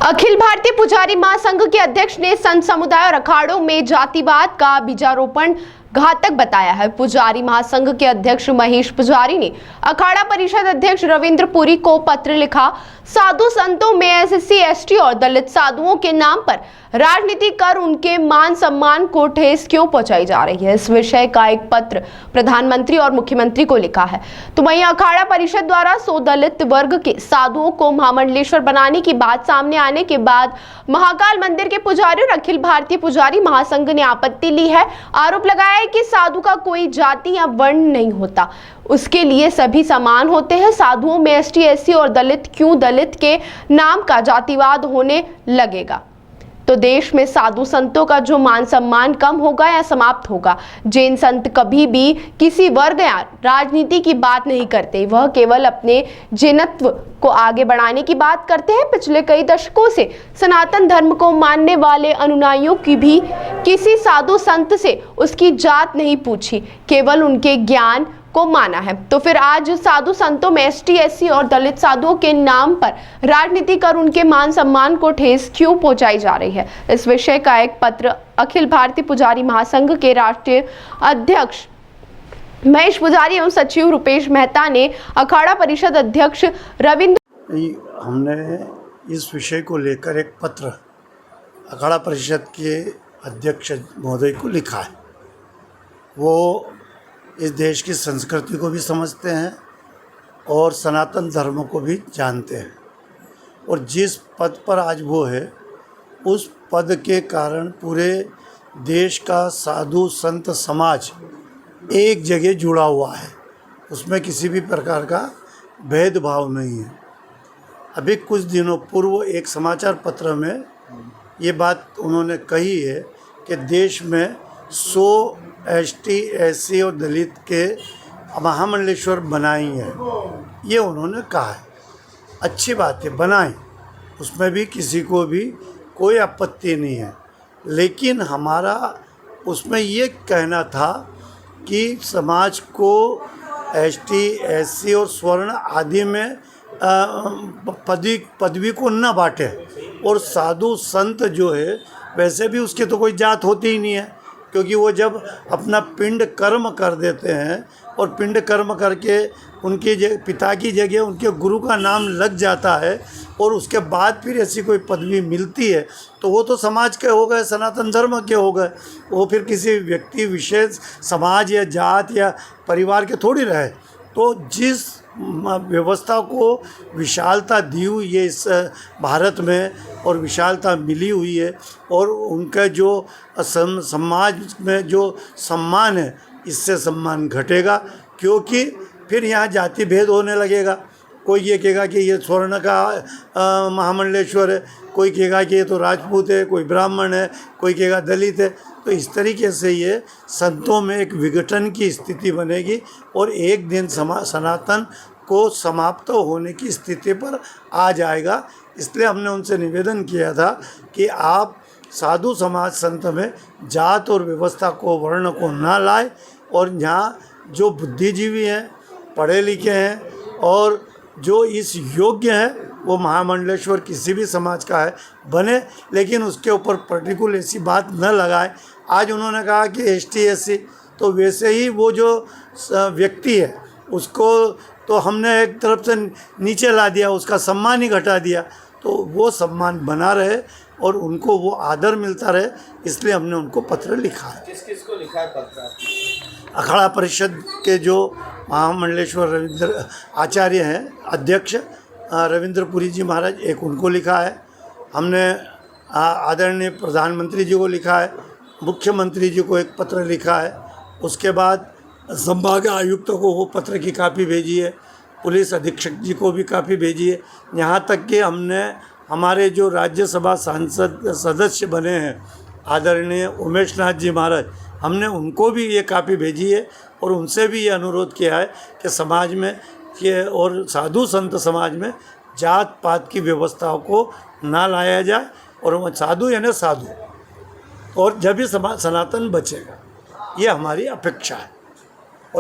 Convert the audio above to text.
अखिल भारतीय पुजारी महासंघ के अध्यक्ष ने संत समुदाय और अखाड़ों में जातिवाद का बीजारोपण घातक बताया है। पुजारी महासंघ के अध्यक्ष महेश पुजारी ने अखाड़ा परिषद अध्यक्ष रविंद्र पुरी को पत्र लिखा। साधु संतों में एससी, एसटी और दलित साधुओं के नाम पर राजनीति कर उनके मान सम्मान को ठेस क्यों पहुंचाई जा रही है, इस विषय का एक पत्र प्रधानमंत्री और मुख्यमंत्री को लिखा है। तो वहीं अखाड़ा परिषद द्वारा 100 दलित वर्ग के साधुओं को महामंडलेश्वर बनाने की बात सामने आने के बाद महाकाल मंदिर के पुजारी और अखिल भारतीय पुजारी महासंघ ने आपत्ति ली है। आरोप लगाया है कि साधु का कोई जाति या वर्ण नहीं होता, उसके लिए सभी समान होते हैं। साधुओं में एसटी, एससी और दलित क्यों, दलित के नाम का जातिवाद होने लगेगा तो देश में साधु संतों का जो मान सम्मान कम होगा या समाप्त होगा। जैन संत कभी भी किसी वर्ग या राजनीति की बात नहीं करते, वह केवल अपने जैनत्व को आगे बढ़ाने की बात करते हैं। पिछले कई दशकों से सनातन धर्म को मानने वाले अनुयायियों की भी किसी साधु संत से उसकी जात नहीं पूछी, केवल उनके ज्ञान को माना है। तो फिर आज साधु संतों में एसटी, एससी और दलित साधुओं के नाम पर राजनीति कर उनके मान सम्मान को ठेस क्यों पहुंचाई जा रही है, इस विषय का एक पत्र अखिल भारतीय पुजारी महासंघ के राष्ट्रीय अध्यक्ष महेश पुजारी एवं सचिव रुपेश मेहता ने अखाड़ा परिषद अध्यक्ष रविंद्र। हमने इस विषय को लेकर एक पत्र अखाड़ा परिषद के अध्यक्ष महोदय को लिखा है। वो इस देश की संस्कृति को भी समझते हैं और सनातन धर्म को भी जानते हैं, और जिस पद पर आज वो है उस पद के कारण पूरे देश का साधु संत समाज एक जगह जुड़ा हुआ है, उसमें किसी भी प्रकार का भेदभाव नहीं है। अभी कुछ दिनों पूर्व एक समाचार पत्र में ये बात उन्होंने कही है कि देश में 100 एसटी, एससी और दलित के महामंडलेश्वर बनाई है, ये उन्होंने कहा है। अच्छी बात है, बनाएं, उसमें भी किसी को भी कोई आपत्ति नहीं है, लेकिन हमारा उसमें ये कहना था कि समाज को एसटी, एससी और स्वर्ण आदि में पदवी को न बांटे, और साधु संत जो है वैसे भी उसकी तो कोई जात होती ही नहीं है, क्योंकि वो जब अपना पिंड कर्म कर देते हैं और पिंड कर्म करके उनके पिता की जगह उनके गुरु का नाम लग जाता है और उसके बाद फिर ऐसी कोई पदवी मिलती है तो वो तो समाज के हो गए, सनातन धर्म के हो गए। वो फिर किसी व्यक्ति विशेष, समाज या जात या परिवार के थोड़ी रहे। तो जिस व्यवस्था को विशालता दी हुई है इस भारत में और विशालता मिली हुई है, और उनका जो समाज में जो सम्मान है, इससे सम्मान घटेगा, क्योंकि फिर यहाँ जाति भेद होने लगेगा। कोई ये कहेगा कि ये स्वर्ण का महामंडलेश्वर है, कोई कहेगा कि ये तो राजपूत है, कोई ब्राह्मण है, कोई कहेगा दलित है। तो इस तरीके से ये संतों में एक विघटन की स्थिति बनेगी और एक दिन सनातन को समाप्त होने की स्थिति पर आ जाएगा। इसलिए हमने उनसे निवेदन किया था कि आप साधु समाज संत में जात और व्यवस्था को, वर्ण को ना लाए, और यहाँ जो बुद्धिजीवी हैं, पढ़े लिखे हैं और जो इस योग्य है वो महामंडलेश्वर किसी भी समाज का है बने, लेकिन उसके ऊपर पर्टिकुलर ऐसी बात न लगाए। आज उन्होंने कहा कि एसटी, एससी, तो वैसे ही वो जो व्यक्ति है उसको तो हमने एक तरफ से नीचे ला दिया, उसका सम्मान ही घटा दिया। तो वो सम्मान बना रहे और उनको वो आदर मिलता रहे, इसलिए हमने उनको पत्र लिखा है। किसको लिखा है पत्र? अखाड़ा परिषद के जो महामंडलेश्वर रविंद्र आचार्य हैं, अध्यक्ष रविंद्र पुरी जी महाराज, एक उनको लिखा है। हमने आदरणीय प्रधानमंत्री जी को लिखा है, मुख्यमंत्री जी को एक पत्र लिखा है, उसके बाद संभाग आयुक्त को वो पत्र की कापी भेजी है, पुलिस अधीक्षक जी को भी कापी भेजी है, यहाँ तक कि हमने हमारे जो राज्यसभा सांसद सदस्य बने हैं आदरणीय उमेश नाथ जी महाराज, हमने उनको भी ये कापी भेजी है और उनसे भी ये अनुरोध किया है कि समाज में कि और साधु संत समाज में जात पात की व्यवस्थाओं को ना लाया जाए, और साधु यानी साधु, और जब भी सनातन बचेगा, ये हमारी अपेक्षा है।